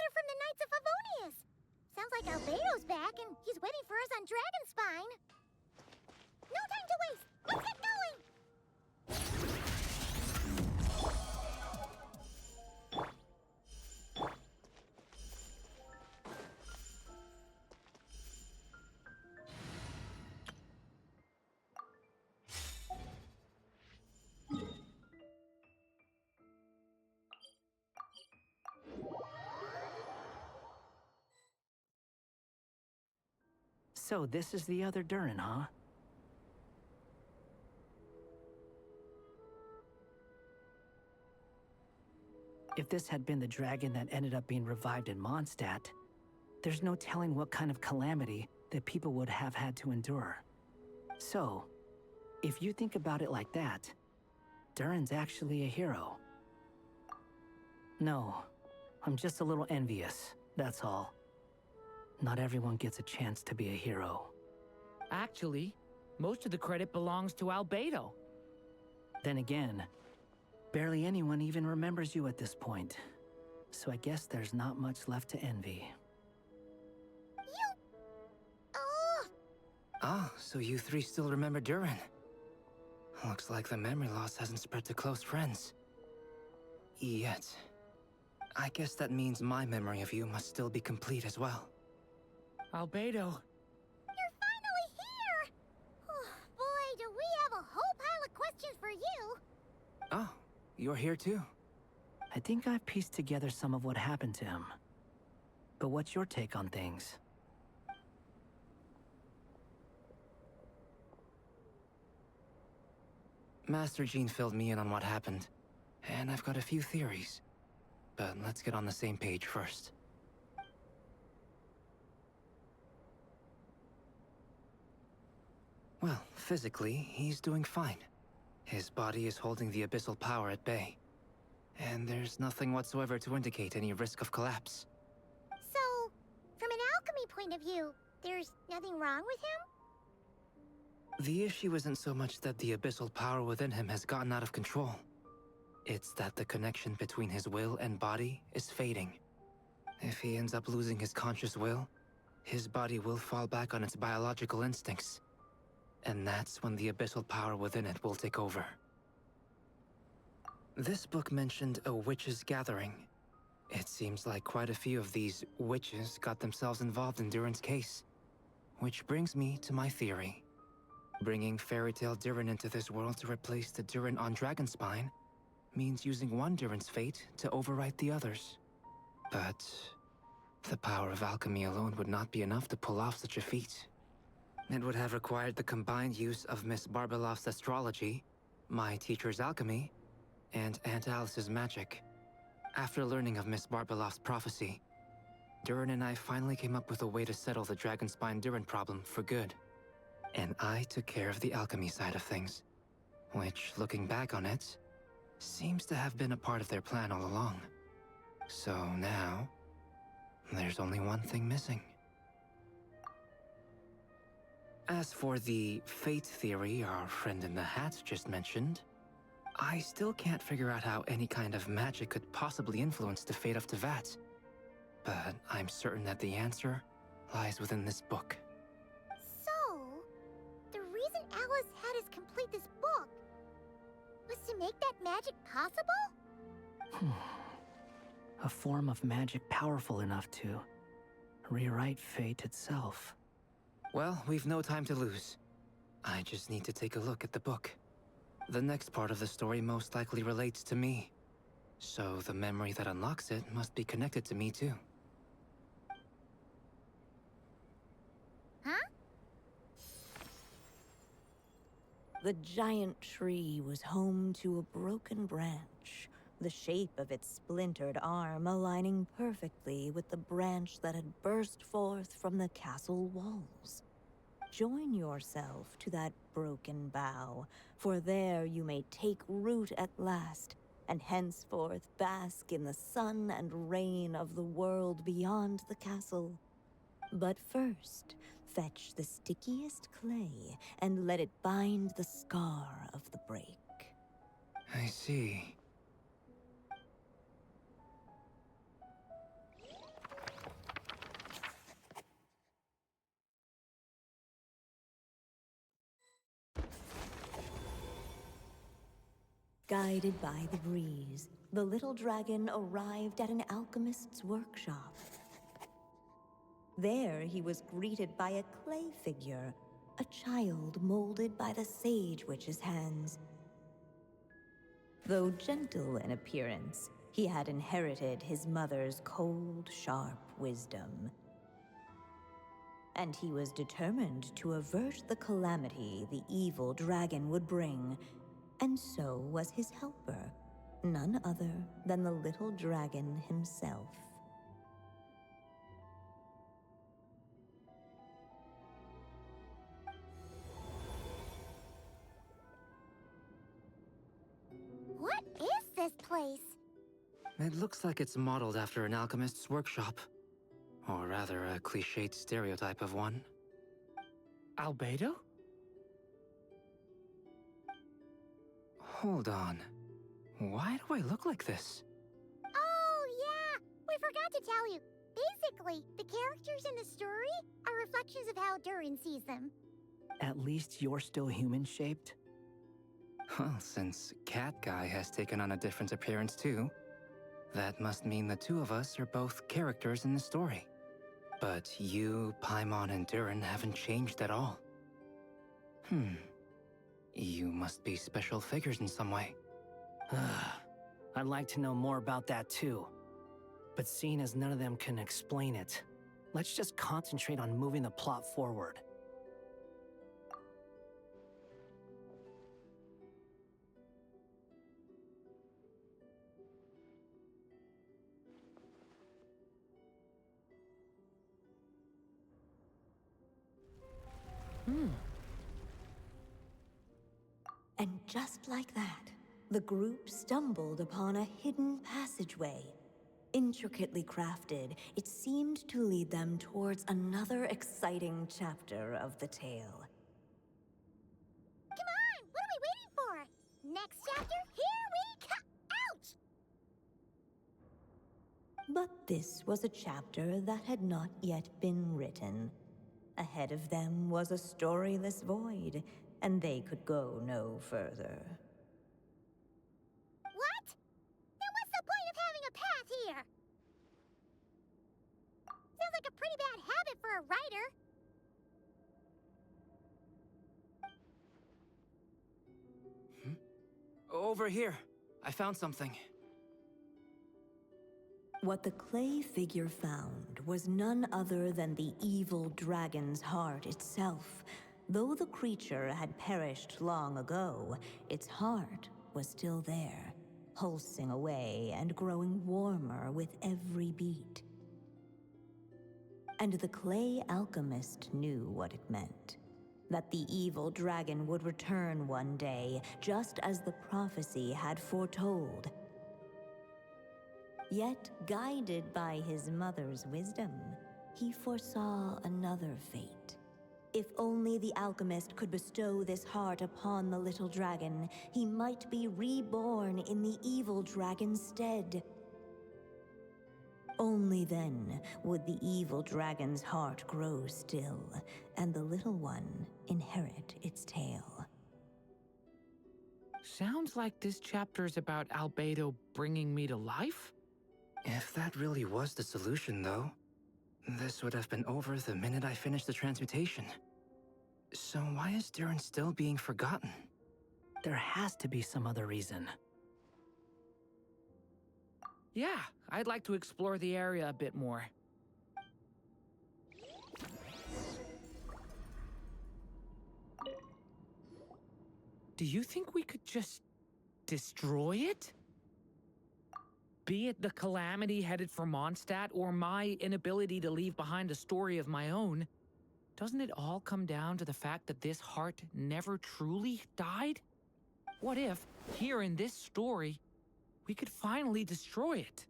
letter from the Knights of Favonius. Sounds like Albedo's back and he's waiting for us on Dragonspine. No time to waste. Let's get going. So this is the other Durin, huh? If this had been the dragon that ended up being revived in Mondstadt, there's no telling what kind of calamity that people would have had to endure. So, if you think about it like that, Durin's actually a hero. No, I'm just a little envious, that's all. Not everyone gets a chance to be a hero. Actually, most of the credit belongs to Albedo. Then again, barely anyone even remembers you at this point. So I guess there's not much left to envy. Ah, so you three still remember Durin. Looks like the memory loss hasn't spread to close friends. Yet. I guess that means my memory of you must still be complete as well. Albedo. You're finally here! Oh, boy, do we have a whole pile of questions for you. Oh, you're here too? I think I've pieced together some of what happened to him. But what's your take on things? Master Jean filled me in on what happened, and I've got a few theories. But let's get on the same page first. Well, physically, he's doing fine. His body is holding the abyssal power at bay. And there's nothing whatsoever to indicate any risk of collapse. So, from an alchemy point of view, there's nothing wrong with him? The issue isn't so much that the abyssal power within him has gotten out of control. It's that the connection between his will and body is fading. If he ends up losing his conscious will, his body will fall back on its biological instincts. And that's when the abyssal power within it will take over. This book mentioned a witches' gathering. It seems like quite a few of these witches got themselves involved in Durin's case. Which brings me to my theory. Bringing Fairy Tale Durin into this world to replace the Durin on Dragonspine means using one Durin's fate to overwrite the others. But the power of alchemy alone would not be enough to pull off such a feat. It would have required the combined use of Miss Barbeloff's astrology, my teacher's alchemy, and Aunt Alice's magic. After learning of Miss Barbeloff's prophecy, Durin and I finally came up with a way to settle the Dragonspine Durin problem for good. And I took care of the alchemy side of things, which, looking back on it, seems to have been a part of their plan all along. So now, there's only one thing missing. As for the fate theory our friend in the hat just mentioned, I still can't figure out how any kind of magic could possibly influence the fate of Tevat. But I'm certain that the answer lies within this book. So, the reason Alice had us complete this book was to make that magic possible? A form of magic powerful enough to rewrite fate itself. Well, we've no time to lose. I just need to take a look at the book. The next part of the story most likely relates to me. So the memory that unlocks it must be connected to me too. Huh? The giant tree was home to a broken branch, the shape of its splintered arm aligning perfectly with the branch that had burst forth from the castle walls. Join yourself to that broken bough, for there you may take root at last, and henceforth bask in the sun and rain of the world beyond the castle. But first, fetch the stickiest clay and let it bind the scar of the break. I see. Guided by the breeze, the little dragon arrived at an alchemist's workshop. There he was greeted by a clay figure, a child molded by the Sage Witch's hands. Though gentle in appearance, he had inherited his mother's cold, sharp wisdom. And he was determined to avert the calamity the evil dragon would bring, and so was his helper, none other than the little dragon himself. What is this place? It looks like it's modeled after an alchemist's workshop. Or rather, a cliched stereotype of one. Albedo? Hold on. Why do I look like this? Oh, yeah! We forgot to tell you. Basically, the characters in the story are reflections of how Durin sees them. At least you're still human-shaped? Well, since Cat Guy has taken on a different appearance too, that must mean the two of us are both characters in the story. But you, Paimon, and Durin haven't changed at all. You must be special figures in some way. I'd like to know more about that too. But seeing as none of them can explain it, let's just concentrate on moving the plot forward. And just like that, the group stumbled upon a hidden passageway. Intricately crafted, it seemed to lead them towards another exciting chapter of the tale. Come on! What are we waiting for? Next chapter, here we come! Ouch! But this was a chapter that had not yet been written. Ahead of them was a storyless void, and they could go no further. What? Then what's the point of having a path here? Sounds like a pretty bad habit for a writer. Over here. I found something. What the clay figure found was none other than the evil dragon's heart itself. Though the creature had perished long ago, its heart was still there, pulsing away and growing warmer with every beat. And the clay alchemist knew what it meant. That the evil dragon would return one day, just as the prophecy had foretold. Yet, guided by his mother's wisdom, he foresaw another fate. If only the alchemist could bestow this heart upon the little dragon, he might be reborn in the evil dragon's stead. Only then would the evil dragon's heart grow still, and the little one inherit its tale. Sounds like this chapter's about Albedo bringing me to life? If that really was the solution, though, this would have been over the minute I finished the transmutation. So why is Durin still being forgotten? There has to be some other reason. Yeah, I'd like to explore the area a bit more. Do you think we could just destroy it? Be it the calamity headed for Mondstadt or my inability to leave behind a story of my own, doesn't it all come down to the fact that this heart never truly died? What if, here in this story, we could finally destroy it?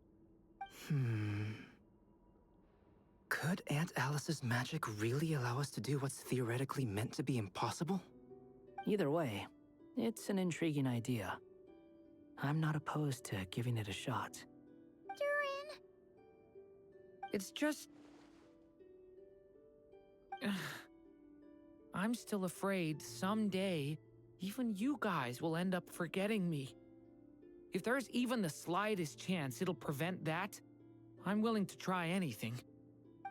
Could Aunt Alice's magic really allow us to do what's theoretically meant to be impossible? Either way, it's an intriguing idea. I'm not opposed to giving it a shot. Durin! It's just... I'm still afraid someday, even you guys will end up forgetting me. If there's even the slightest chance it'll prevent that, I'm willing to try anything.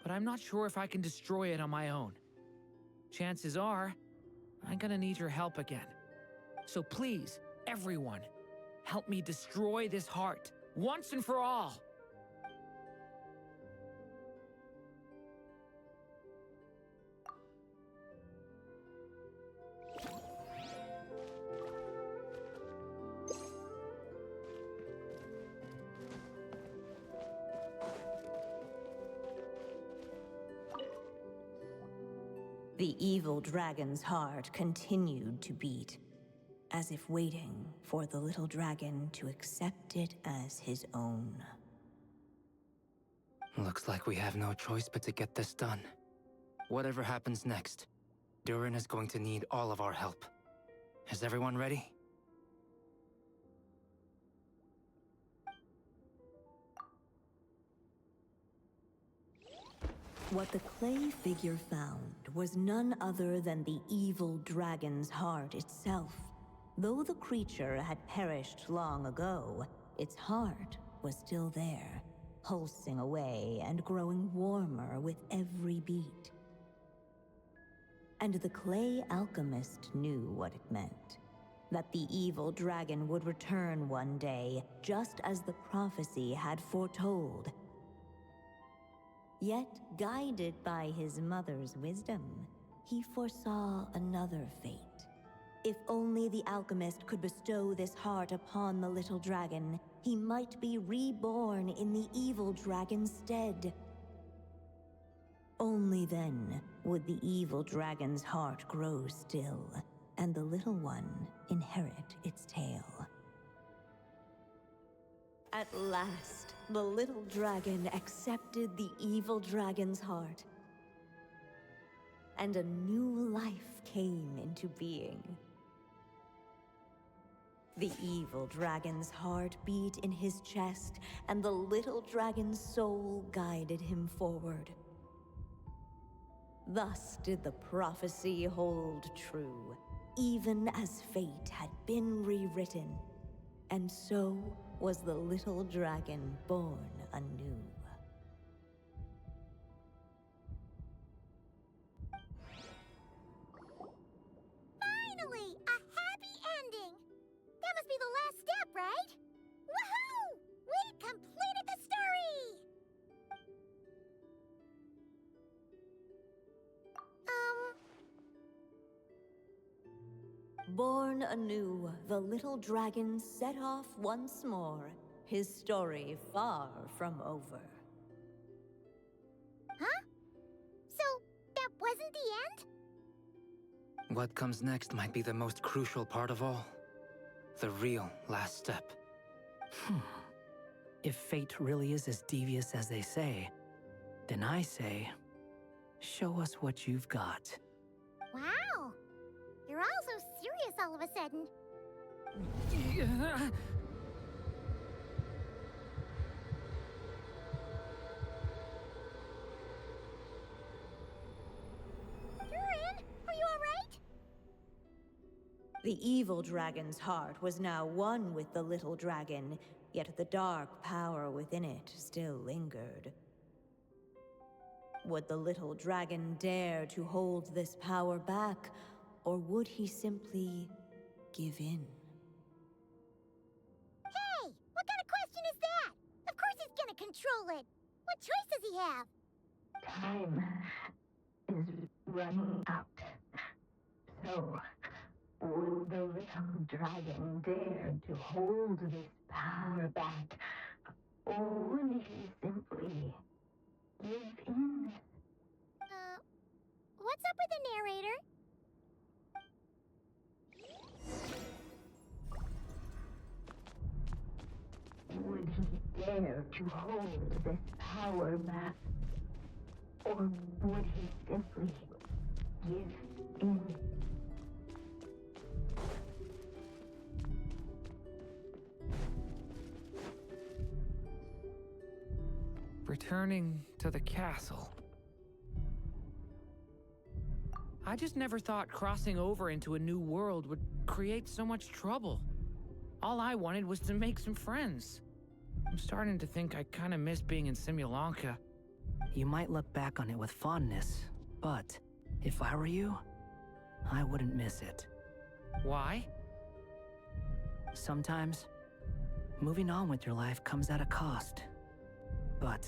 But I'm not sure if I can destroy it on my own. Chances are, I'm gonna need your help again. So please, everyone, help me destroy this heart, once and for all. The evil dragon's heart continued to beat, as if waiting for the little dragon to accept it as his own. Looks like we have no choice but to get this done. Whatever happens next, Durin is going to need all of our help. Is everyone ready? What the clay figure found was none other than the evil dragon's heart itself. Though the creature had perished long ago, its heart was still there, pulsing away and growing warmer with every beat. And the clay alchemist knew what it meant. That the evil dragon would return one day, just as the prophecy had foretold. Yet, guided by his mother's wisdom, he foresaw another fate. If only the alchemist could bestow this heart upon the little dragon, he might be reborn in the evil dragon's stead. Only then would the evil dragon's heart grow still, and the little one inherit its tale. At last, the little dragon accepted the evil dragon's heart, and a new life came into being. The evil dragon's heart beat in his chest, and the little dragon's soul guided him forward. Thus did the prophecy hold true, even as fate had been rewritten. And so was the little dragon born anew. Finally! A happy ending! That must be the last step, right? Woohoo! We completed the story! Born anew, the little dragon set off once more, his story far from over. Huh? So, that wasn't the end? What comes next might be the most crucial part of all. The real last step. If fate really is as devious as they say, then I say, show us what you've got. Wow! You're all so serious all of a sudden. Durin, are you alright? The evil dragon's heart was now one with the little dragon, yet the dark power within it still lingered. Would the little dragon dare to hold this power back, or would he simply give in? Hey! What kind of question is that? Of course he's gonna control it! What choice does he have? Time is running out. So, would the little dragon dare to hold this power back? Or would he simply give in? What's up with the narrator? Would he dare to hold this power back? Or would he simply give in? Returning to the castle. I just never thought crossing over into a new world would create so much trouble. All I wanted was to make some friends. I'm starting to think I kind of miss being in Simulanka. You might look back on it with fondness, but if I were you, I wouldn't miss it. Why? Sometimes, moving on with your life comes at a cost. But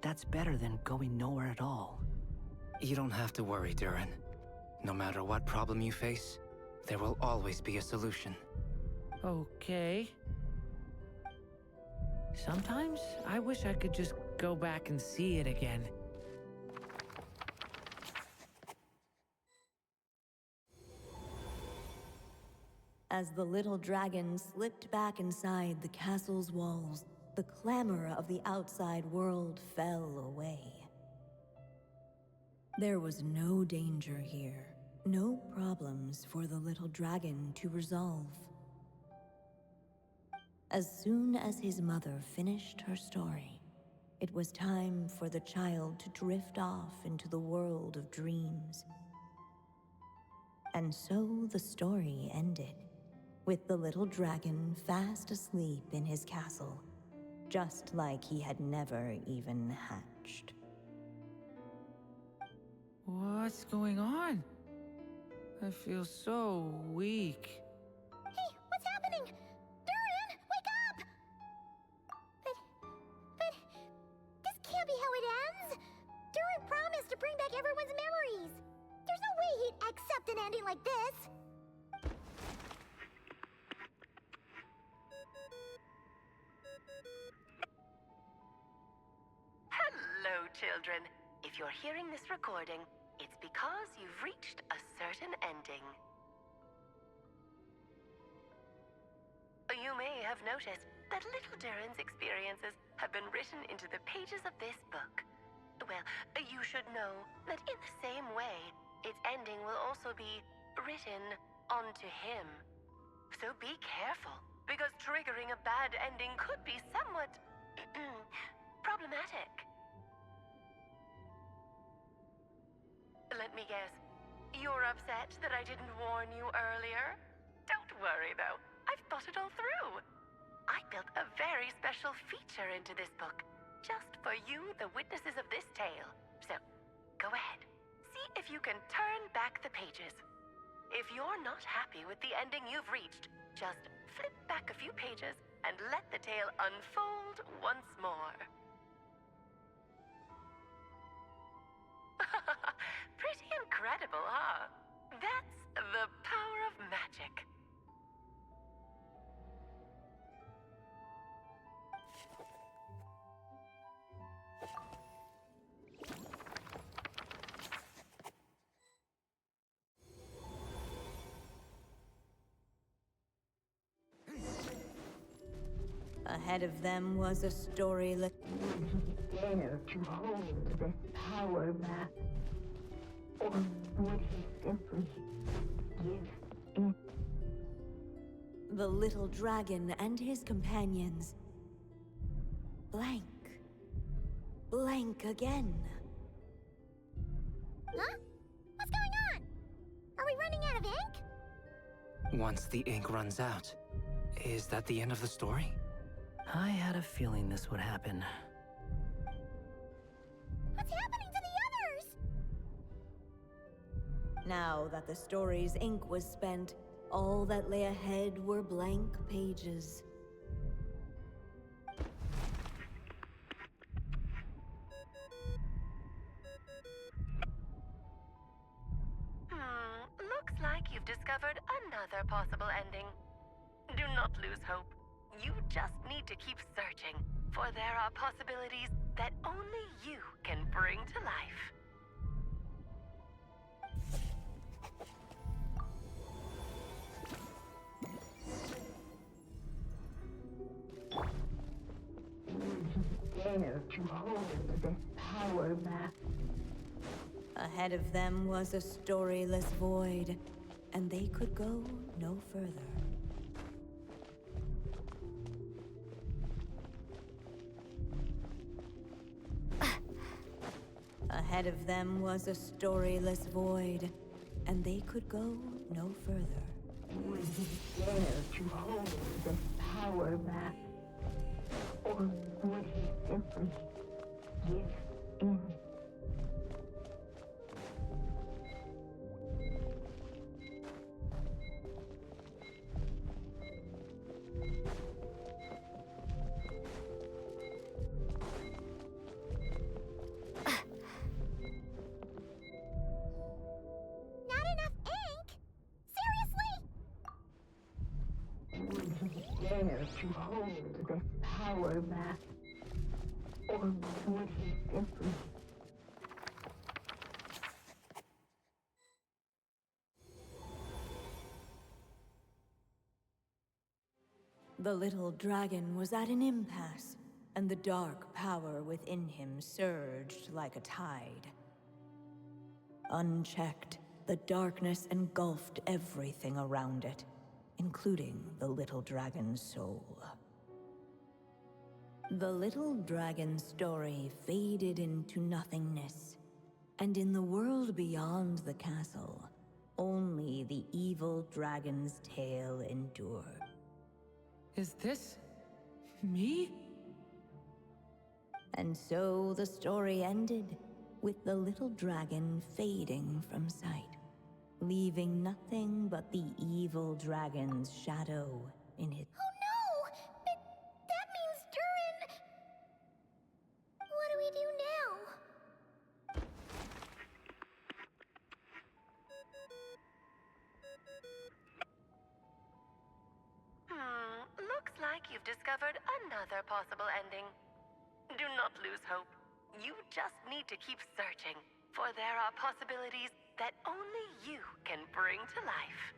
that's better than going nowhere at all. You don't have to worry, Durin. No matter what problem you face, there will always be a solution. Okay. Sometimes I wish I could just go back and see it again. As the little dragon slipped back inside the castle's walls, the clamor of the outside world fell away. There was no danger here, no problems for the little dragon to resolve. As soon as his mother finished her story, it was time for the child to drift off into the world of dreams. And so the story ended, with the little dragon fast asleep in his castle, just like he had never even hatched. What's going on? I feel so weak. Hey, what's happening? Durin, wake up! But this can't be how it ends. Durin promised to bring back everyone's memories. There's no way he'd accept an ending like this. Hello, children. If you're hearing this recording, it's because you've reached a certain ending. You may have noticed that little Durin's experiences have been written into the pages of this book. Well, you should know that in the same way, its ending will also be written onto him. So be careful, because triggering a bad ending could be somewhat problematic. Let me guess, you're upset that I didn't warn you earlier? Don't worry, though. I've thought it all through. I built a very special feature into this book, just for you, the witnesses of this tale. So, go ahead. See if you can turn back the pages. If you're not happy with the ending you've reached, just flip back a few pages and let the tale unfold once more. Pretty incredible, huh? That's the power of magic. Ahead of them was a storyless... Would he dare to hold this power map? Or would he simply give in? The little dragon and his companions. Blank. Blank again. Huh? What's going on? Are we running out of ink? Once the ink runs out, is that the end of the story? I had a feeling this would happen. What's happening to the others? Now that the story's ink was spent, all that lay ahead were blank pages. Looks like you've discovered another possible ending. Do not lose hope. You just need to keep searching, for there are possibilities that only you can bring to life. Would he dare to hold this power map? Ahead of them was a storyless void, and they could go no further. Ahead of them was a storyless void, and they could go no further. Would he dare to hold this power back? Or would he simply give in? Not enough ink? Seriously? Would he dare to hold this power back? Or would he simply... The little dragon was at an impasse, and the dark power within him surged like a tide. Unchecked, the darkness engulfed everything around it, including the little dragon's soul. The little dragon's story faded into nothingness, and in the world beyond the castle, only the evil dragon's tale endured. Is this me? And so the story ended, with the little dragon fading from sight, leaving nothing but the evil dragon's shadow in its... Oh no! That means Durin... What do we do now? Looks like you've discovered another possible ending. Do not lose hope. You just need to keep searching, for there are possibilities that only you can bring to life.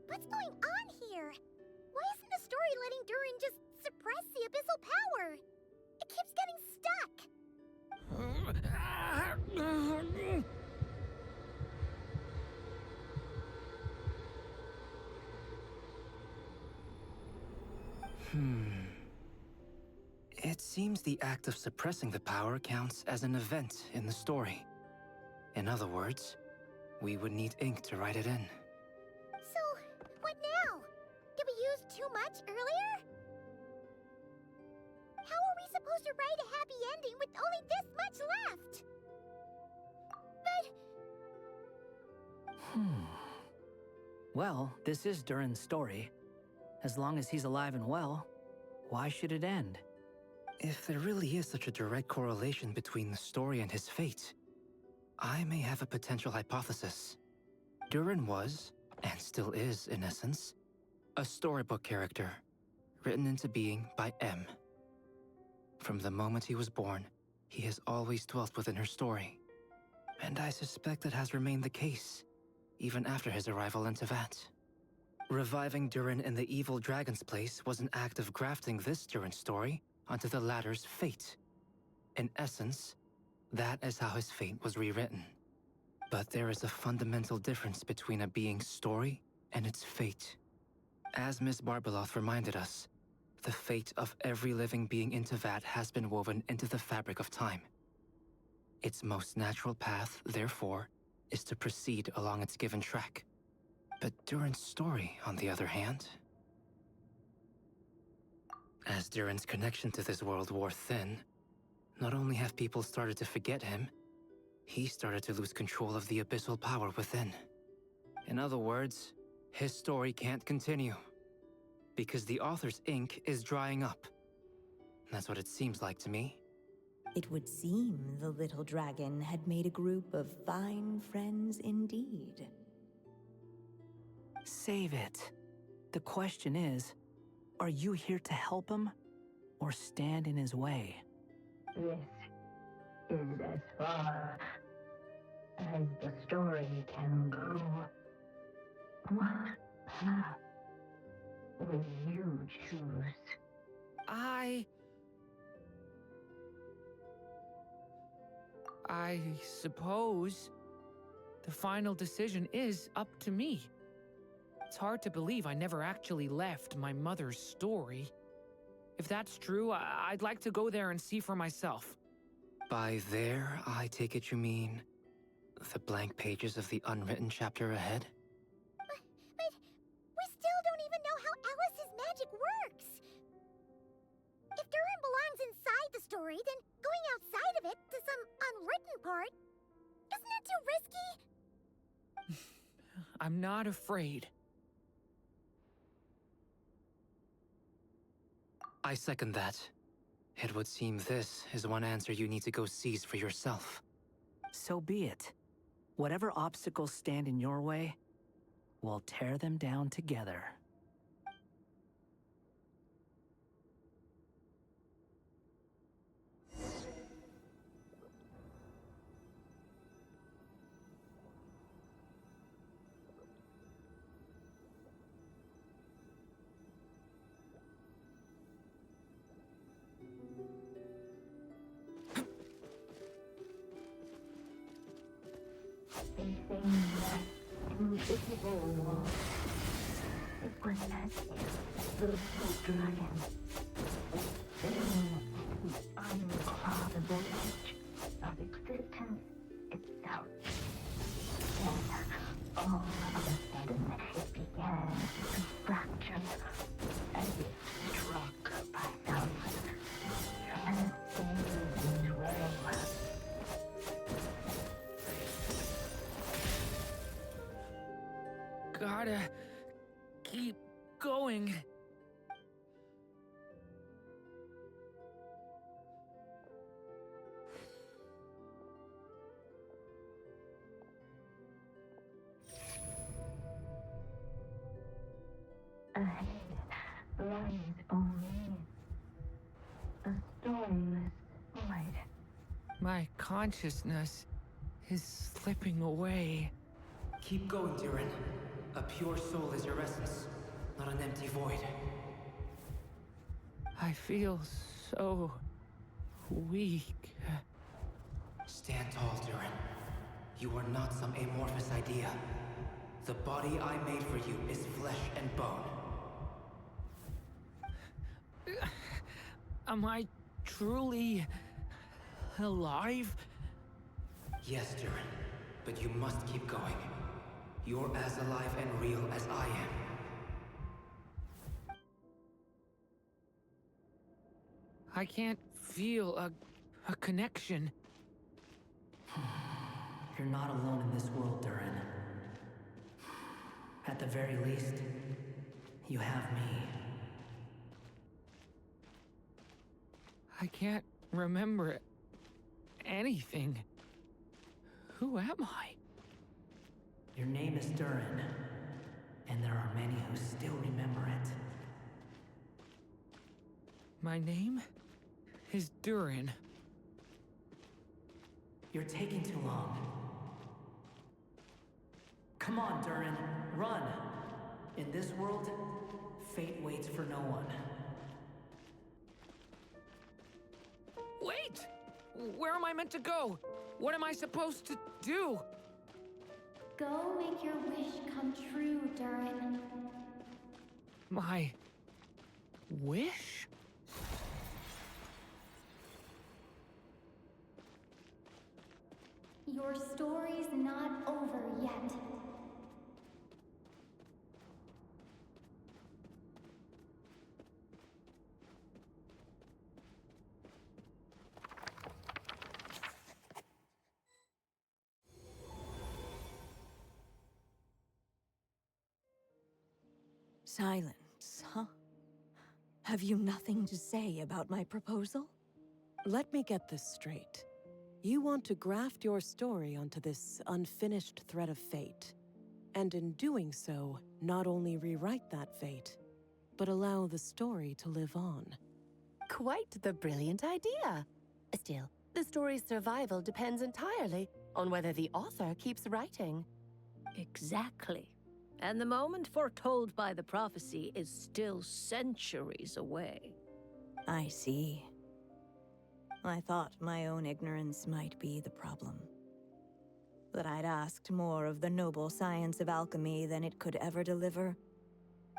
What's going on here? Why isn't the story letting Durin just suppress the abyssal power? It keeps getting stuck. It seems the act of suppressing the power counts as an event in the story. In other words, we would need ink to write it in. So, what now? Did we use too much earlier? How are we supposed to write a happy ending with only this much left? But... Well, this is Durin's story. As long as he's alive and well, why should it end? If there really is such a direct correlation between the story and his fate, I may have a potential hypothesis. Durin was, and still is in essence, a storybook character, written into being by M. From the moment he was born, he has always dwelt within her story. And I suspect it has remained the case, even after his arrival in Tevat. Reviving Durin in the evil dragon's place was an act of grafting this Durin story onto the latter's fate. In essence, that is how his fate was rewritten. But there is a fundamental difference between a being's story and its fate. As Miss Barbeloth reminded us, the fate of every living being in Tevat has been woven into the fabric of time. Its most natural path, therefore, is to proceed along its given track. But Durin's story, on the other hand... As Durin's connection to this world wore thin, not only have people started to forget him, he started to lose control of the abyssal power within. In other words, his story can't continue, because the author's ink is drying up. That's what it seems like to me. It would seem the little dragon had made a group of fine friends indeed. Save it. The question is, are you here to help him, or stand in his way? This is as far as the story can go. What path will you choose? I suppose the final decision is up to me. It's hard to believe I never actually left my mother's story. If that's true, I'd like to go there and see for myself. By there, I take it you mean the blank pages of the unwritten chapter ahead? But we still don't even know how Alice's magic works. If Durin belongs inside the story, then going outside of it to some unwritten part, isn't that too risky? I'm not afraid. I second that. It would seem this is one answer you need to go seize for yourself. So be it. Whatever obstacles stand in your way, we'll tear them down together. Facing that invisible wall, it was as if the little dragon was sitting the uncloudable edge of existence itself. Then, all of a sudden, it began to fracture, as if struck by some transcendent ray. Gotta keep going. Ahead lies only a storyless void. My consciousness is slipping away. Keep going, Durin. A pure soul is your essence, not an empty void. I feel so weak. Stand tall, Durin. You are not some amorphous idea. The body I made for you is flesh and bone. Am I truly alive? Yes, Durin, but you must keep going. You're as alive and real as I am. I can't feel a connection. You're not alone in this world, Durin. At the very least, you have me. I can't remember anything. Who am I? Your name is Durin, and there are many who still remember it. My name is Durin. You're taking too long. Come on, Durin, run! In this world, fate waits for no one. Wait! Where am I meant to go? What am I supposed to do? Go make your wish come true, Durin. My wish? Your story's not over yet. Silence, huh? Have you nothing to say about my proposal? Let me get this straight. You want to graft your story onto this unfinished thread of fate, and in doing so, not only rewrite that fate, but allow the story to live on. Quite the brilliant idea. Still, the story's survival depends entirely on whether the author keeps writing. Exactly. And the moment foretold by the prophecy is still centuries away. I see. I thought my own ignorance might be the problem. That I'd asked more of the noble science of alchemy than it could ever deliver?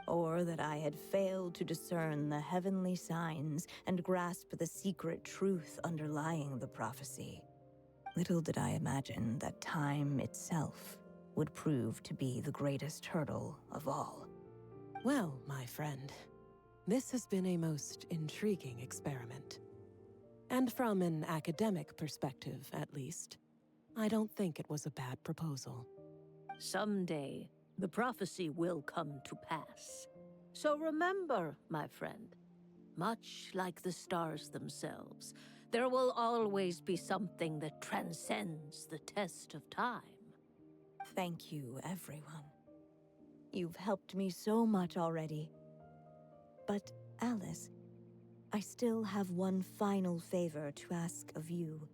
Or that I had failed to discern the heavenly signs and grasp the secret truth underlying the prophecy? Little did I imagine that time itself would prove to be the greatest hurdle of all. Well, my friend, this has been a most intriguing experiment. And from an academic perspective, at least, I don't think it was a bad proposal. Someday, the prophecy will come to pass. So remember, my friend, much like the stars themselves, there will always be something that transcends the test of time. Thank you, everyone. You've helped me so much already. But, Alice, I still have one final favor to ask of you.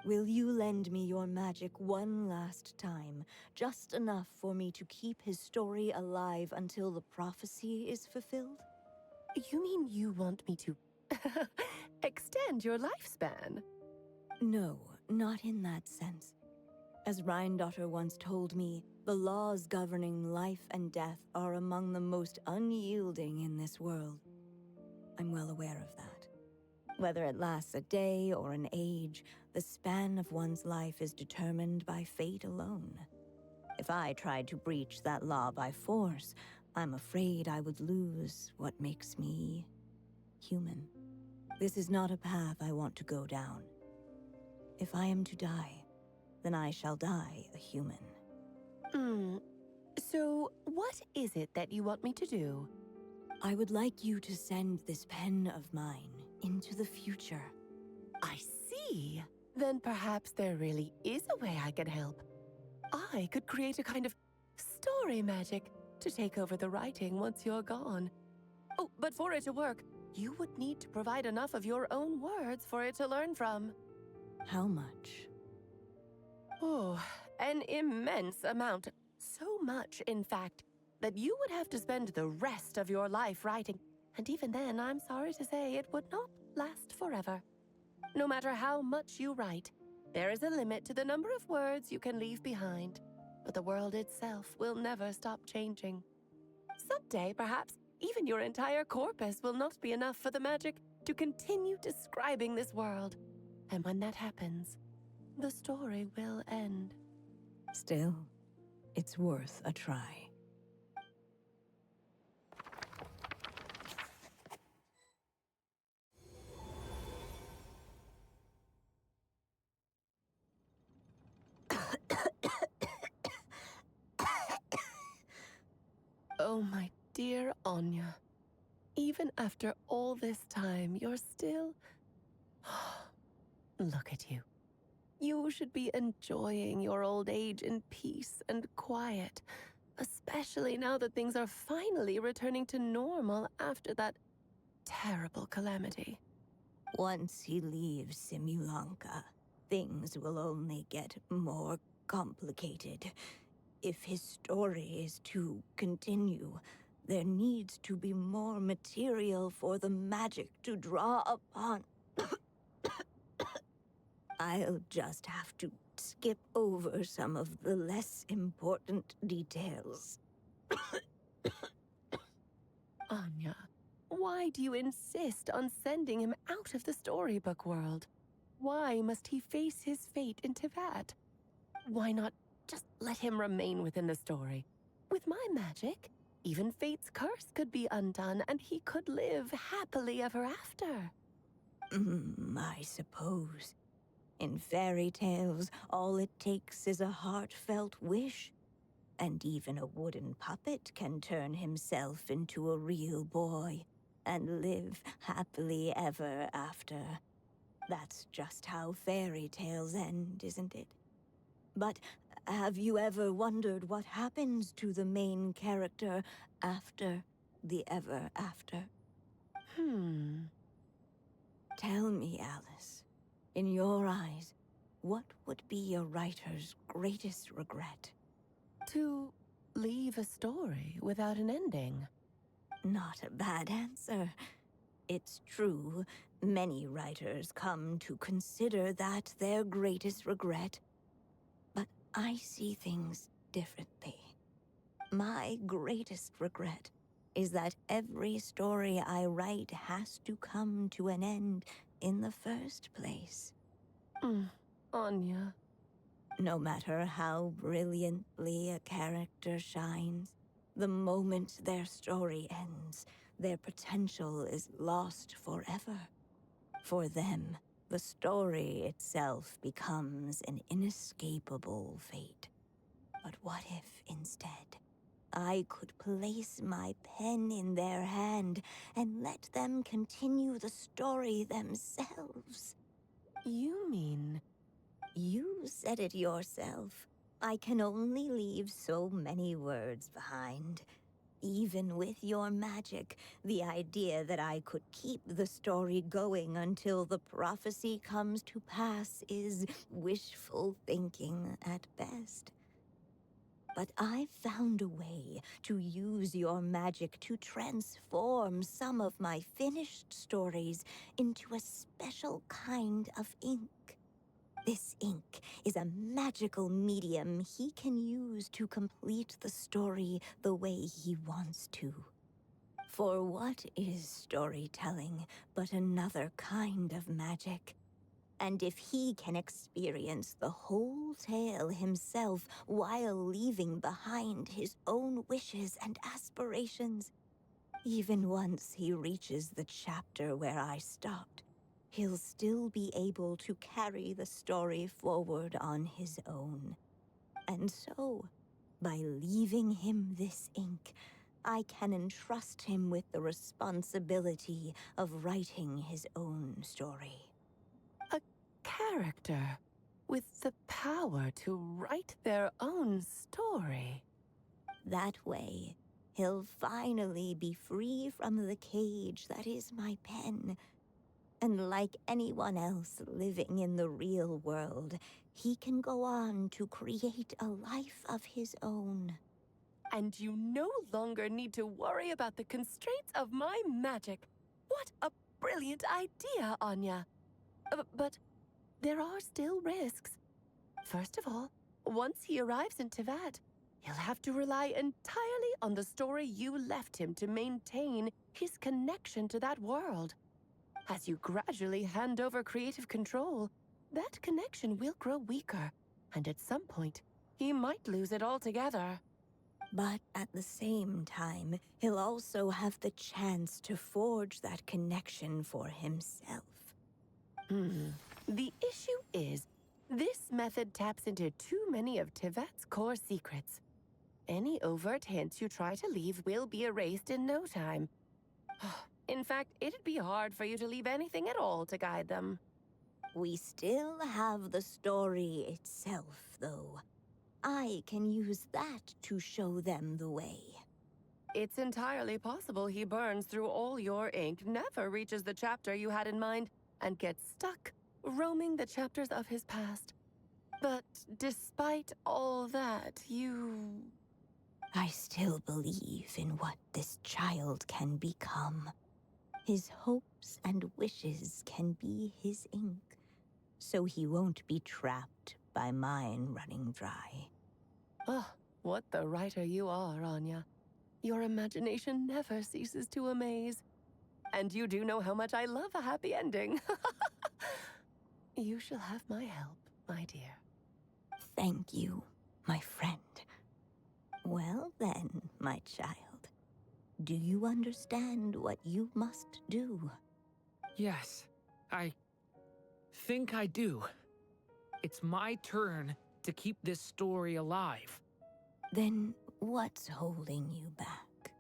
Will you lend me your magic one last time, just enough for me to keep his story alive until the prophecy is fulfilled? You mean you want me to extend your lifespan? No, not in that sense. As Rhindaughter once told me, the laws governing life and death are among the most unyielding in this world. I'm well aware of that. Whether it lasts a day or an age, the span of one's life is determined by fate alone. If I tried to breach that law by force, I'm afraid I would lose what makes me human. This is not a path I want to go down. If I am to die, then I shall die a human. So what is it that you want me to do? I would like you to send this pen of mine into the future. I see. Then perhaps there really is a way I can help. I could create a kind of story magic to take over the writing once you're gone. Oh, but for it to work, you would need to provide enough of your own words for it to learn from. How much? Oh, an immense amount. So much, in fact, that you would have to spend the rest of your life writing. And even then, I'm sorry to say, it would not last forever. No matter how much you write, there is a limit to the number of words you can leave behind. But the world itself will never stop changing. Someday, perhaps, even your entire corpus will not be enough for the magic to continue describing this world. And when that happens, the story will end. Still, it's worth a try. Oh, my dear Anya. Even after all this time, you're still... Look at you. You should be enjoying your old age in peace and quiet, especially now that things are finally returning to normal after that terrible calamity. Once he leaves Simulanka, things will only get more complicated. If his story is to continue, there needs to be more material for the magic to draw upon. I'll just have to skip over some of the less important details. Anya, why do you insist on sending him out of the storybook world? Why must he face his fate into that? Why not just let him remain within the story? With my magic, even fate's curse could be undone and he could live happily ever after. I suppose. In fairy tales, all it takes is a heartfelt wish. And even a wooden puppet can turn himself into a real boy and live happily ever after. That's just how fairy tales end, isn't it? But have you ever wondered what happens to the main character after the ever after? Tell me, Alice, in your eyes, what would be a writer's greatest regret? To leave a story without an ending. Not a bad answer. It's true, many writers come to consider that their greatest regret. But I see things differently. My greatest regret is that every story I write has to come to an end in the first place. Anya. No matter how brilliantly a character shines, the moment their story ends, their potential is lost forever. For them, the story itself becomes an inescapable fate. But what if, instead, I could place my pen in their hand and let them continue the story themselves? You mean... You said it yourself. I can only leave so many words behind. Even with your magic, the idea that I could keep the story going until the prophecy comes to pass is wishful thinking at best. But I found a way to use your magic to transform some of my finished stories into a special kind of ink. This ink is a magical medium he can use to complete the story the way he wants to. For what is storytelling but another kind of magic? And if he can experience the whole tale himself while leaving behind his own wishes and aspirations, even once he reaches the chapter where I stopped, he'll still be able to carry the story forward on his own. And so, by leaving him this ink, I can entrust him with the responsibility of writing his own story. Character with the power to write their own story. That way, he'll finally be free from the cage that is my pen. And like anyone else living in the real world, he can go on to create a life of his own. And you no longer need to worry about the constraints of my magic. What a brilliant idea, Anya. But there are still risks. First of all, once he arrives in Tevat, he'll have to rely entirely on the story you left him to maintain his connection to that world. As you gradually hand over creative control, that connection will grow weaker, and at some point, he might lose it altogether. But at the same time, he'll also have the chance to forge that connection for himself. The issue is, this method taps into too many of Tevat's core secrets. Any overt hints you try to leave will be erased in no time. In fact, it'd be hard for you to leave anything at all to guide them. We still have the story itself, though. I can use that to show them the way. It's entirely possible he burns through all your ink, never reaches the chapter you had in mind, and gets stuck, roaming the chapters of his past. But despite all that, I still believe in what this child can become. His hopes and wishes can be his ink, so he won't be trapped by mine running dry. What the writer you are, Anya. Your imagination never ceases to amaze. And you do know how much I love a happy ending. You shall have my help, my dear. Thank you, my friend. Well then, my child. Do you understand what you must do? Yes, I think I do. It's my turn to keep this story alive. Then what's holding you back?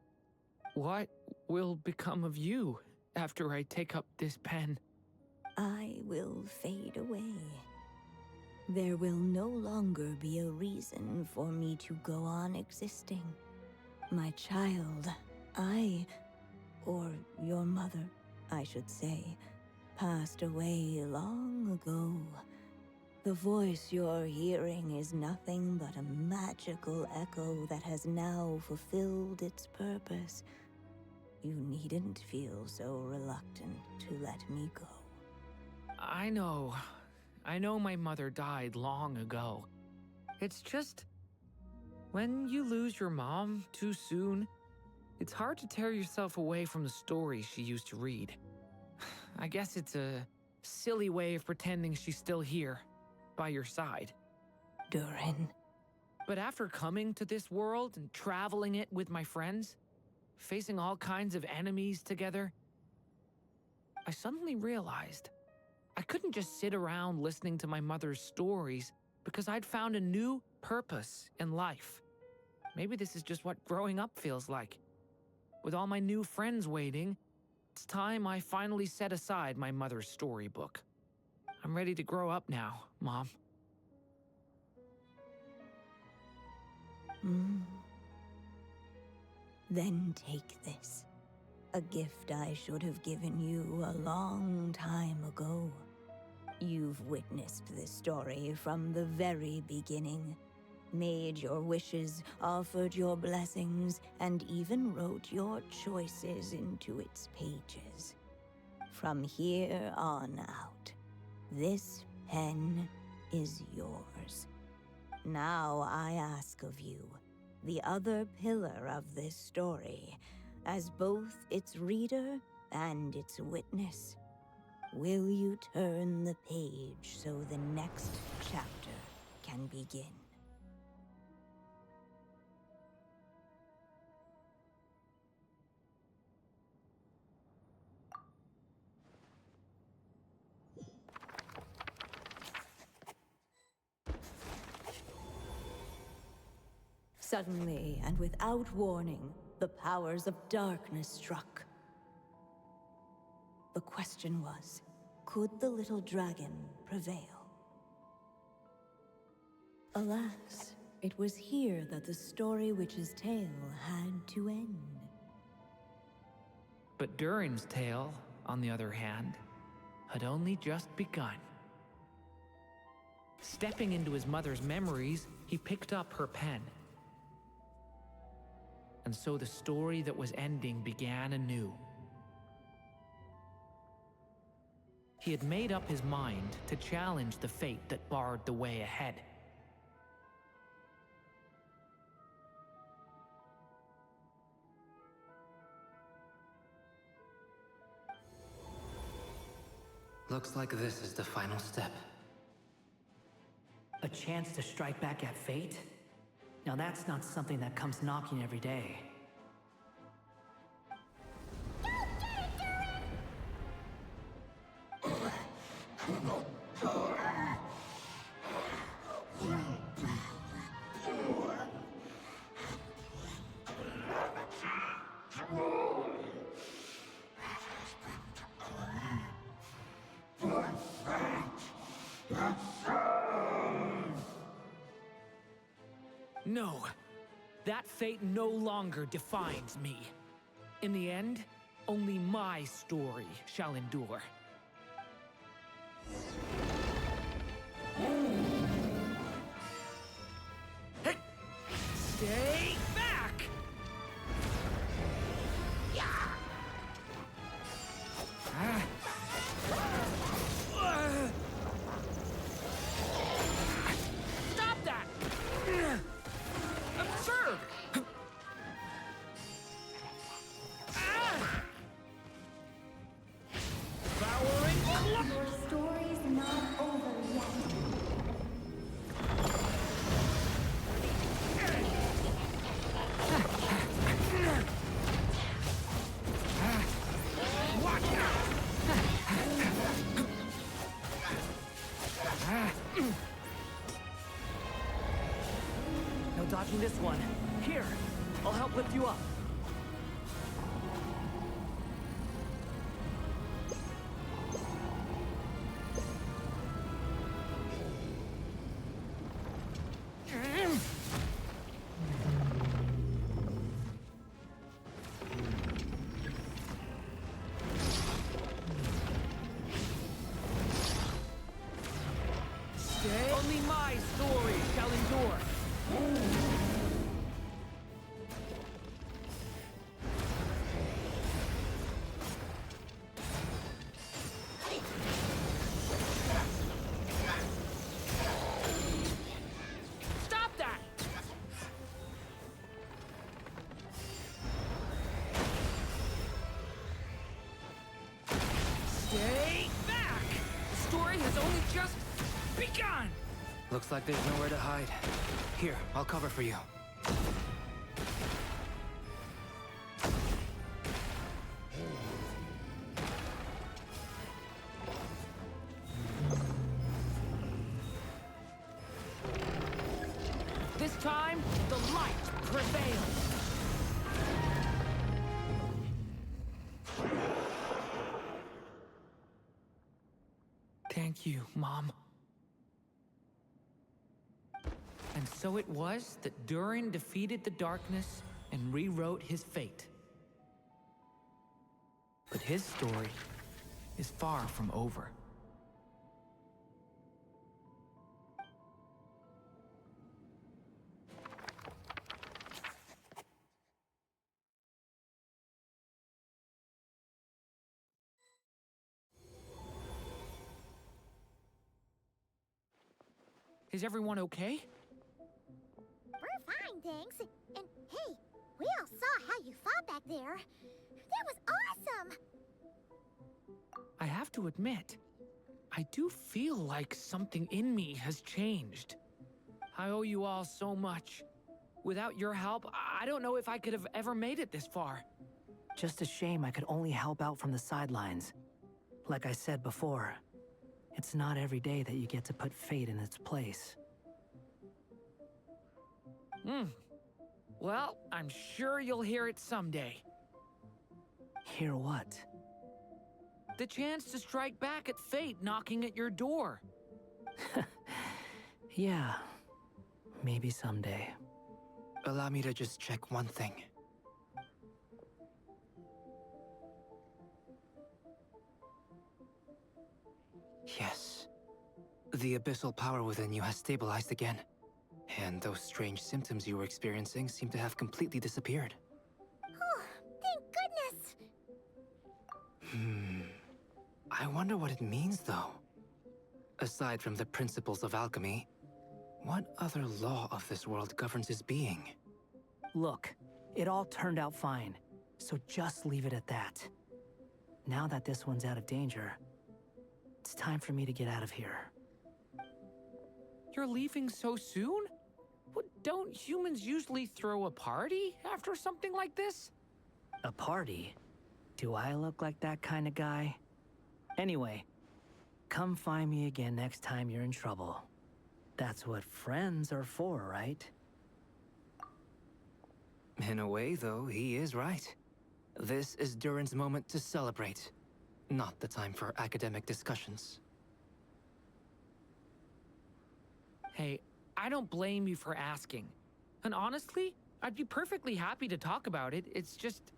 What will become of you after I take up this pen? I will fade away. There will no longer be a reason for me to go on existing. My child, or your mother, I should say, passed away long ago. The voice you're hearing is nothing but a magical echo that has now fulfilled its purpose. You needn't feel so reluctant to let me go. I know my mother died long ago. It's just, when you lose your mom too soon, it's hard to tear yourself away from the stories she used to read. I guess it's a silly way of pretending she's still here, by your side. Durin. But after coming to this world and traveling it with my friends, facing all kinds of enemies together, I suddenly realized I couldn't just sit around listening to my mother's stories because I'd found a new purpose in life. Maybe this is just what growing up feels like. With all my new friends waiting, it's time I finally set aside my mother's storybook. I'm ready to grow up now, Mom. Then take this. A gift I should have given you a long time ago. You've witnessed this story from the very beginning. Made your wishes, offered your blessings, and even wrote your choices into its pages. From here on out, this pen is yours. Now I ask of you, the other pillar of this story, as both its reader and its witness, will you turn the page so the next chapter can begin? Suddenly, and without warning, the powers of darkness struck. The question was, could the little dragon prevail? Alas, it was here that the story witch's tale had to end. But Durin's tale, on the other hand, had only just begun. Stepping into his mother's memories, he picked up her pen. And so the story that was ending began anew. He had made up his mind to challenge the fate that barred the way ahead. Looks like this is the final step. A chance to strike back at fate? Now that's not something that comes knocking every day. No, that fate no longer defines me. In the end, only my story shall endure. Hey! Stay back! Stop that! Absurd! Devouring Your story's not over yet. Watch out! No dodging this one. Here, I'll help lift you up. Only my story shall endure. Stop Looks like there's nowhere to hide. Here, I'll cover for you. This time, the light prevails. Thank you, Mom. And so it was that Durin defeated the darkness and rewrote his fate. But his story is far from over. Is everyone okay? We're fine, thanks. And hey, we all saw how you fought back there. That was awesome! I have to admit, I do feel like something in me has changed. I owe you all so much. Without your help, I don't know if I could have ever made it this far. Just a shame I could only help out from the sidelines. Like I said before, it's not every day that you get to put fate in its place. Well, I'm sure you'll hear it someday. Hear what? The chance to strike back at fate knocking at your door. Yeah, maybe someday. Allow me to just check one thing. Yes. The abyssal power within you has stabilized again. And those strange symptoms you were experiencing seem to have completely disappeared. Oh, thank goodness! I wonder what it means, though. Aside from the principles of alchemy, what other law of this world governs his being? Look, it all turned out fine, so just leave it at that. Now that this one's out of danger, it's time for me to get out of here. You're leaving so soon? What, don't humans usually throw a party after something like this? A party? Do I look like that kind of guy? Anyway, come find me again next time you're in trouble. That's what friends are for, right? In a way, though, he is right. This is Durin's moment to celebrate, not the time for academic discussions. Hey, I don't blame you for asking. And honestly, I'd be perfectly happy to talk about it. It's just,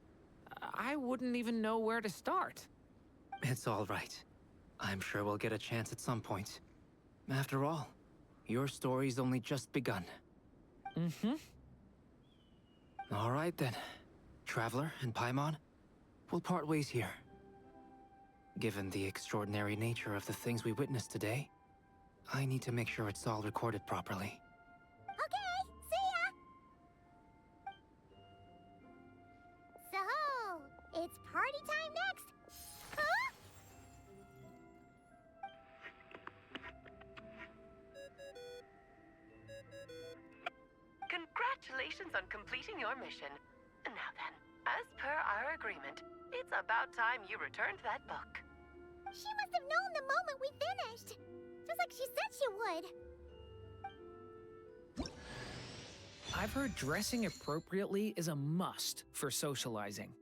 I wouldn't even know where to start. It's all right. I'm sure we'll get a chance at some point. After all, your story's only just begun. All right then. Traveler and Paimon, we'll part ways here. Given the extraordinary nature of the things we witnessed today, I need to make sure it's all recorded properly. Okay, see ya! So, it's party time next? Huh? Congratulations on completing your mission. Now then, as per our agreement, it's about time you returned that book. She must have known the moment we finished. Just like she said she would. I've heard dressing appropriately is a must for socializing.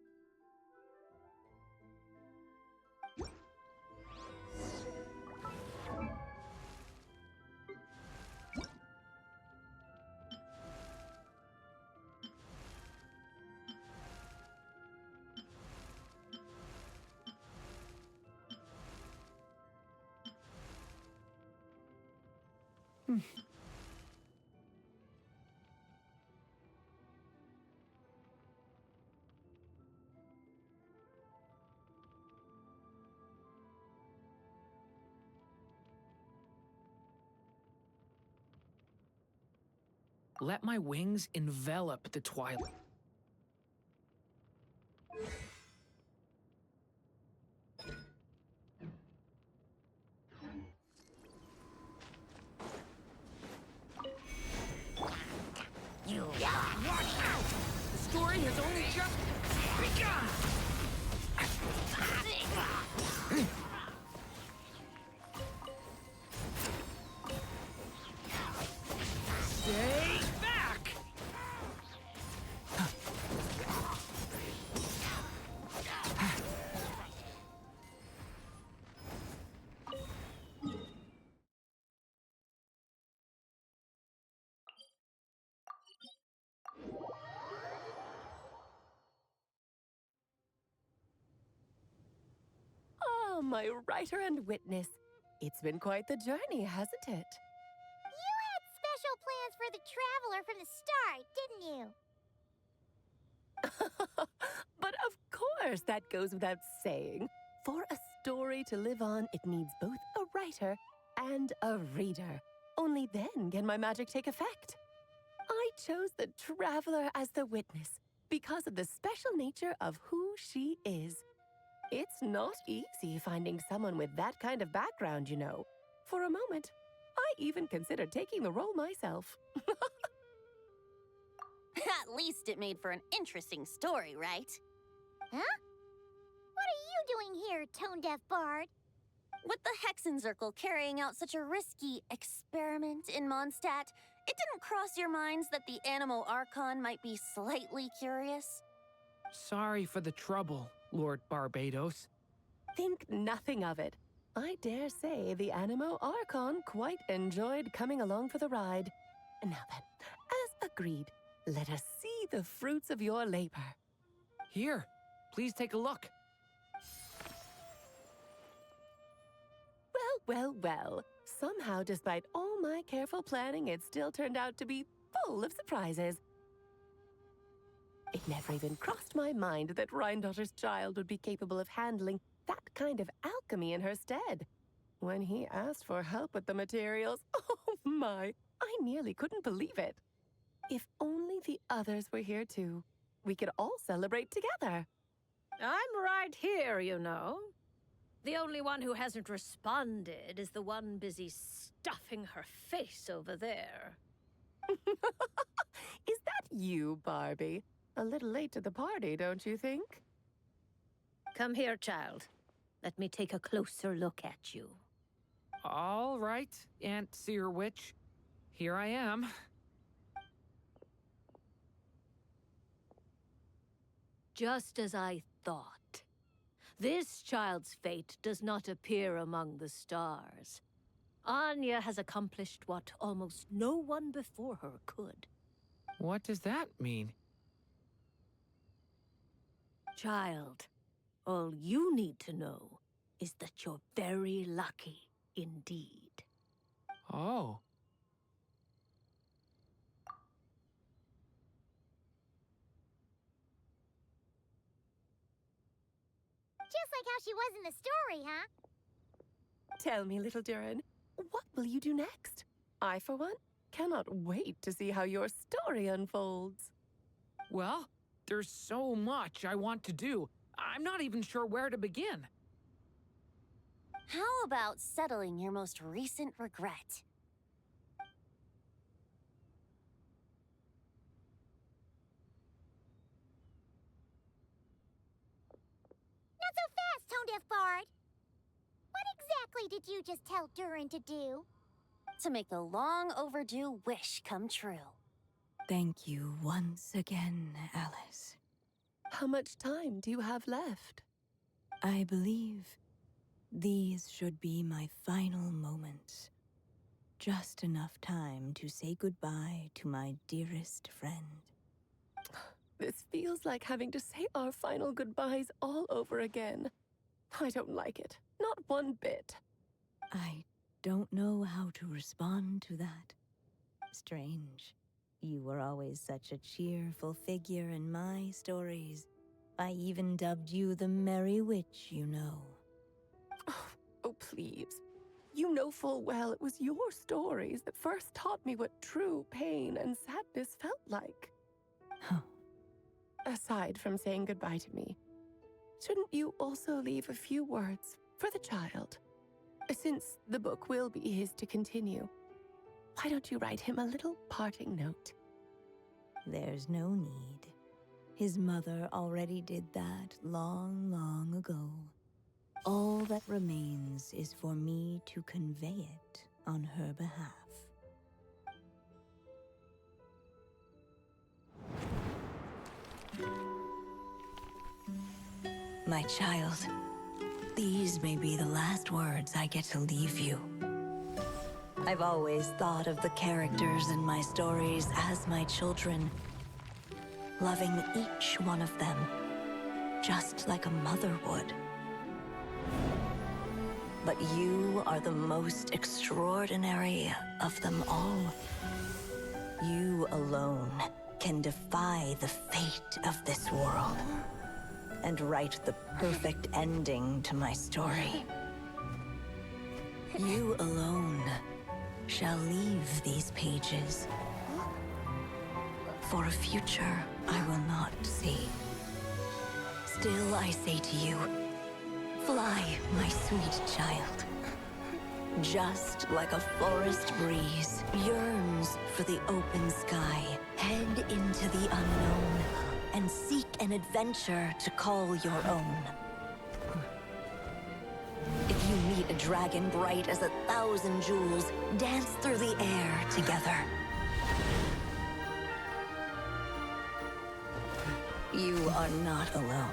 Let my wings envelop the twilight. my writer and witness. It's been quite the journey, hasn't it? You had special plans for the Traveler from the start, didn't you? But of course, that goes without saying. For a story to live on, it needs both a writer and a reader. Only then can my magic take effect. I chose the Traveler as the witness because of the special nature of who she is. It's not easy finding someone with that kind of background, you know. For a moment, I even considered taking the role myself. At least it made for an interesting story, right? Huh? What are you doing here, tone-deaf bard? With the Hexencircle carrying out such a risky experiment in Mondstadt, it didn't cross your minds that the Animo Archon might be slightly curious? Sorry for the trouble, Lord Barbados. Think nothing of it. I dare say the Animo Archon quite enjoyed coming along for the ride. Now then, as agreed, let us see the fruits of your labor. Here, please take a look. Well. Somehow, despite all my careful planning, it still turned out to be full of surprises. It never even crossed my mind that Rhindotter's child would be capable of handling that kind of alchemy in her stead. When he asked for help with the materials, oh my, I nearly couldn't believe it. If only the others were here too, we could all celebrate together. I'm right here, you know. The only one who hasn't responded is the one busy stuffing her face over there. Is that you, Barbie? A little late to the party, don't you think? Come here, child. Let me take a closer look at you. All right, Aunt Seer Witch. Here I am. Just as I thought. This child's fate does not appear among the stars. Anya has accomplished what almost no one before her could. What does that mean? Child, all you need to know is that you're very lucky indeed. Oh. Just like how she was in the story, huh? Tell me, little Durin, what will you do next? I, for one, cannot wait to see how your story unfolds. Well, there's so much I want to do. I'm not even sure where to begin. How about settling your most recent regret? Not so fast, tone-deaf bard. What exactly did you just tell Durin to do? To make a long overdue wish come true. Thank you once again, Alice. How much time do you have left? I believe these should be my final moments. Just enough time to say goodbye to my dearest friend. This feels like having to say our final goodbyes all over again. I don't like it. Not one bit. I don't know how to respond to that. Strange. You were always such a cheerful figure in my stories. I even dubbed you the Merry Witch, you know. Oh, please. You know full well it was your stories that first taught me what true pain and sadness felt like. Huh. Aside from saying goodbye to me, shouldn't you also leave a few words for the child? Since the book will be his to continue, why don't you write him a little parting note? There's no need. His mother already did that long, long ago. All that remains is for me to convey it on her behalf. My child, these may be the last words I get to leave you. I've always thought of the characters in my stories as my children, loving each one of them, just like a mother would. But you are the most extraordinary of them all. You alone can defy the fate of this world and write the perfect ending to my story. You alone shall leave these pages for a future I will not see. Still I say to you, fly, my sweet child. Just like a forest breeze yearns for the open sky, head into the unknown and seek an adventure to call your own. If you meet a dragon bright as 1,000 jewels, dance through the air together. You are not alone,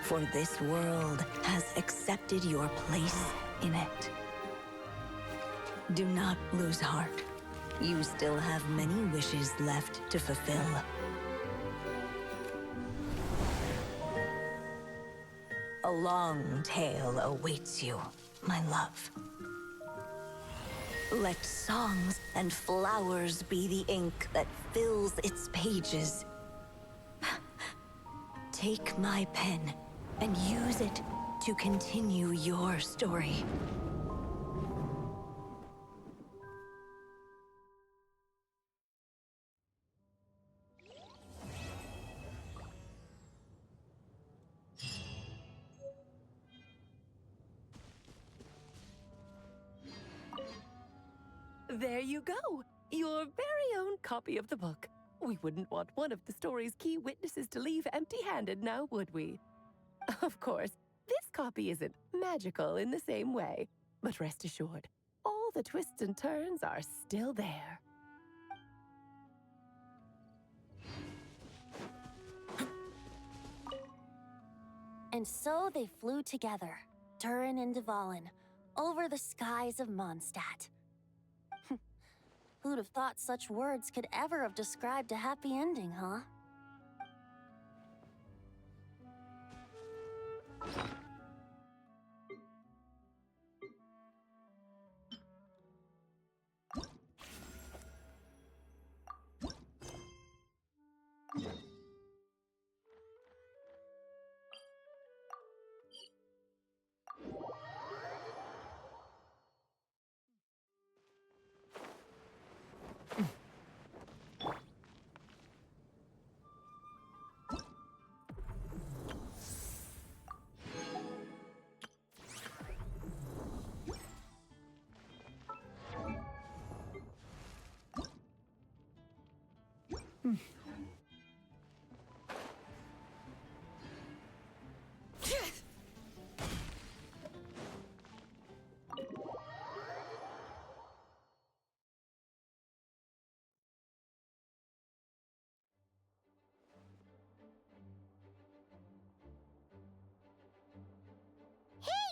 for this world has accepted your place in it. Do not lose heart. You still have many wishes left to fulfill. A long tale awaits you, my love. Let songs and flowers be the ink that fills its pages. Take my pen and use it to continue your story. There you go! Your very own copy of the book. We wouldn't want one of the story's key witnesses to leave empty-handed now, would we? Of course, this copy isn't magical in the same way, but rest assured, all the twists and turns are still there. And so they flew together, Durin and Dvalin, over the skies of Mondstadt. Who'd have thought such words could ever have described a happy ending, huh?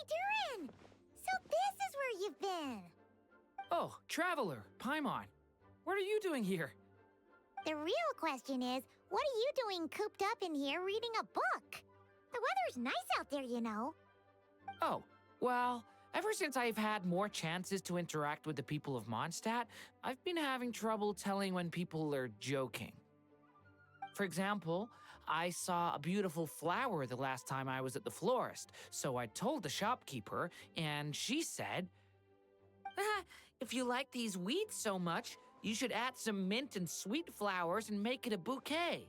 Durin! So this is where you've been! Oh, Traveler, Paimon. What are you doing here? The real question is, what are you doing cooped up in here reading a book? The weather's nice out there, you know. Oh, well, ever since I've had more chances to interact with the people of Mondstadt, I've been having trouble telling when people are joking. For example, I saw a beautiful flower the last time I was at the florist, so I told the shopkeeper, and she said, if you like these weeds so much, you should add some mint and sweet flowers and make it a bouquet.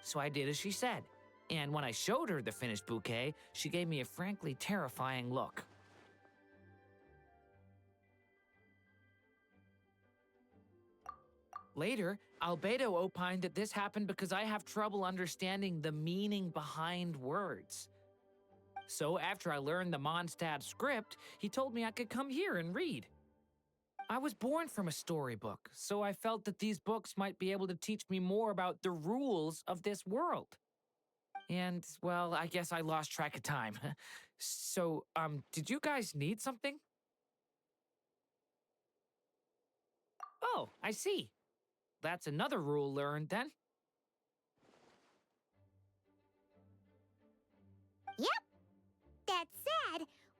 So I did as she said, and when I showed her the finished bouquet, she gave me a frankly terrifying look. Later, Albedo opined that this happened because I have trouble understanding the meaning behind words. So after I learned the Mondstadt script, he told me I could come here and read. I was born from a storybook, so I felt that these books might be able to teach me more about the rules of this world. And, well, I guess I lost track of time. So, did you guys need something? Oh, I see. That's another rule learned, then. Yep.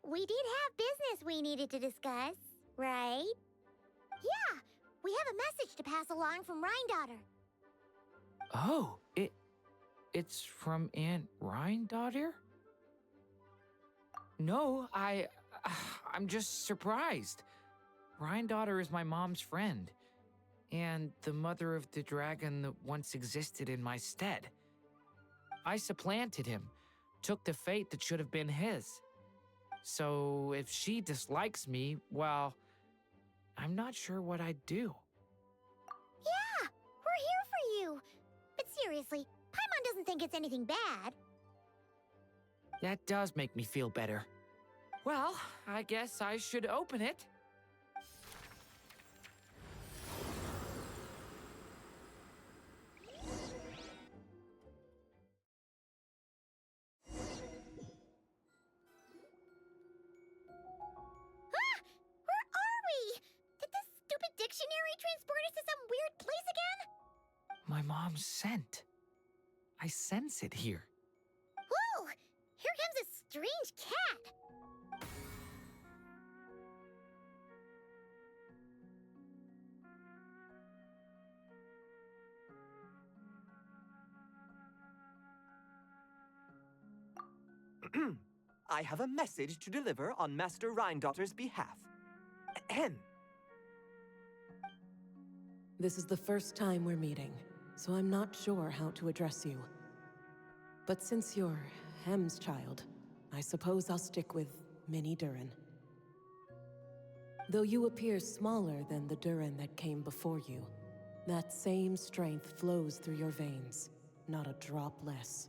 we did have business we needed to discuss, right? Yeah, we have a message to pass along from Rhine-daughter. Oh, it's from Aunt Rhine-daughter? No, I'm just surprised. Rhine-daughter is my mom's friend, and the mother of the dragon that once existed in my stead. I supplanted him, took the fate that should have been his. So if she dislikes me, well, I'm not sure what I'd do. Yeah, we're here for you. But seriously, Paimon doesn't think it's anything bad. That does make me feel better. Well, I guess I should open it. Where are we? Did this stupid dictionary transport us to some weird place again? My mom's scent. I sense it here. Whoa! Here comes a strange cat. I have a message to deliver on Master Rhine-daughter's behalf. Ahem. This is the first time we're meeting, so I'm not sure how to address you. But since you're Hem's child, I suppose I'll stick with Mini Durin. Though you appear smaller than the Durin that came before you, that same strength flows through your veins, not a drop less.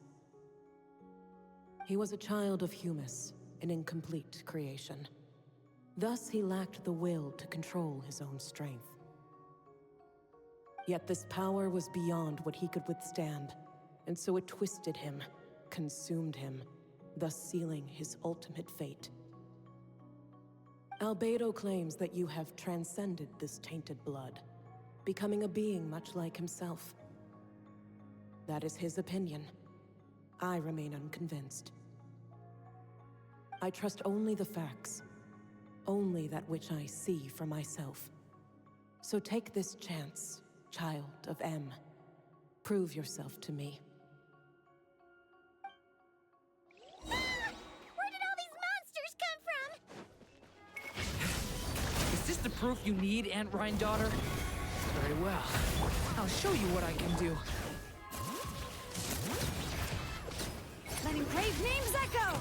He was a child of Humus, an incomplete creation. Thus, he lacked the will to control his own strength. Yet this power was beyond what he could withstand, and so it twisted him, consumed him, thus sealing his ultimate fate. Albedo claims that you have transcended this tainted blood, becoming a being much like himself. That is his opinion. I remain unconvinced. I trust only the facts, only that which I see for myself. So take this chance, child of M. Prove yourself to me. Ah! Where did all these monsters come from? Is this the proof you need, Aunt Rhine-daughter? Very well. I'll show you what I can do. Letting brave names echo!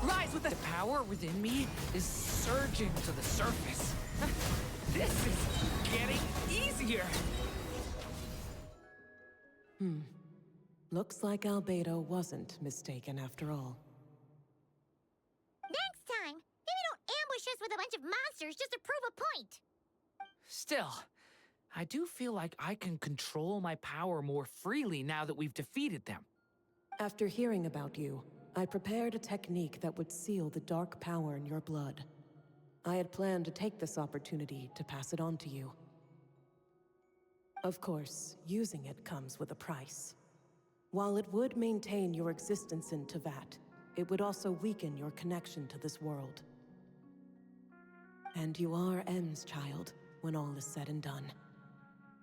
Rise with the power within me is surging to the surface. This is getting easier. Looks like Albedo wasn't mistaken after all. Next time, maybe don't ambush us with a bunch of monsters just to prove a point. Still, I do feel like I can control my power more freely now that we've defeated them. After hearing about you, I prepared a technique that would seal the dark power in your blood. I had planned to take this opportunity to pass it on to you. Of course, using it comes with a price. While it would maintain your existence in Tevat, it would also weaken your connection to this world. And you are M's child, when all is said and done.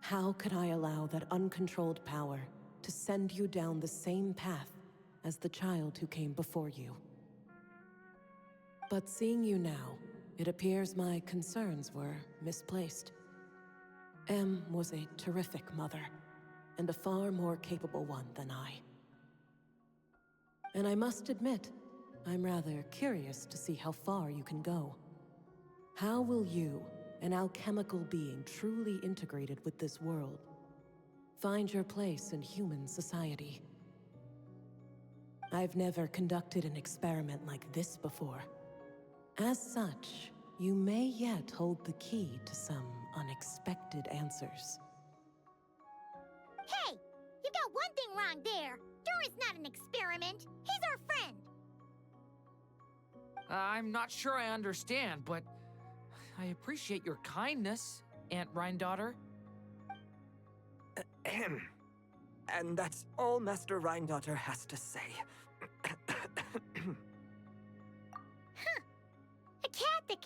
How could I allow that uncontrolled power to send you down the same path as the child who came before you? But seeing you now, it appears my concerns were misplaced. M was a terrific mother, and a far more capable one than I. And I must admit, I'm rather curious to see how far you can go. How will you, an alchemical being truly integrated with this world, find your place in human society? I've never conducted an experiment like this before. As such, you may yet hold the key to some unexpected answers. Hey, you got one thing wrong there. Durin's not an experiment. He's our friend. I'm not sure I understand, but I appreciate your kindness, Aunt Rhine-daughter. Ahem. And that's all Master Rhine-daughter has to say.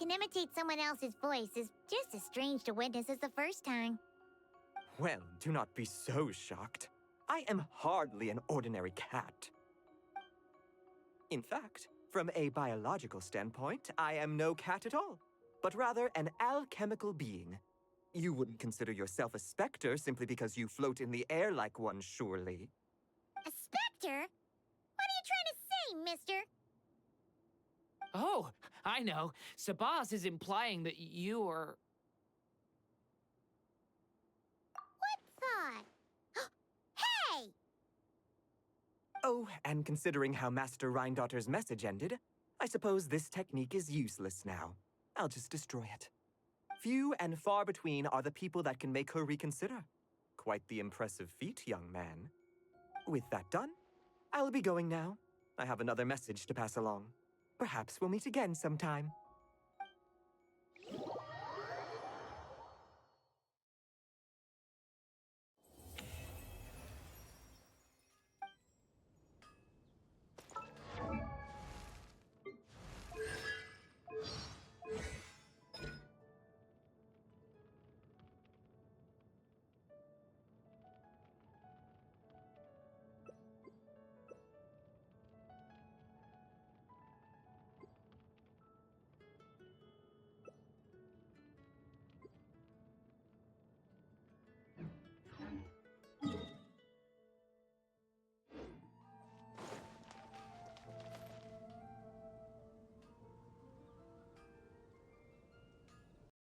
can imitate someone else's voice is just as strange to witness as the first time. Well, do not be so shocked. I am hardly an ordinary cat. In fact, from a biological standpoint, I am no cat at all, but rather an alchemical being. You wouldn't consider yourself a specter simply because you float in the air like one, surely. A specter? What are you trying to say, mister? Oh, I know. Sabaz is implying that you're... What thought? Hey! Oh, and considering how Master Rhindotter's message ended, I suppose this technique is useless now. I'll just destroy it. Few and far between are the people that can make her reconsider. Quite the impressive feat, young man. With that done, I'll be going now. I have another message to pass along. Perhaps we'll meet again sometime.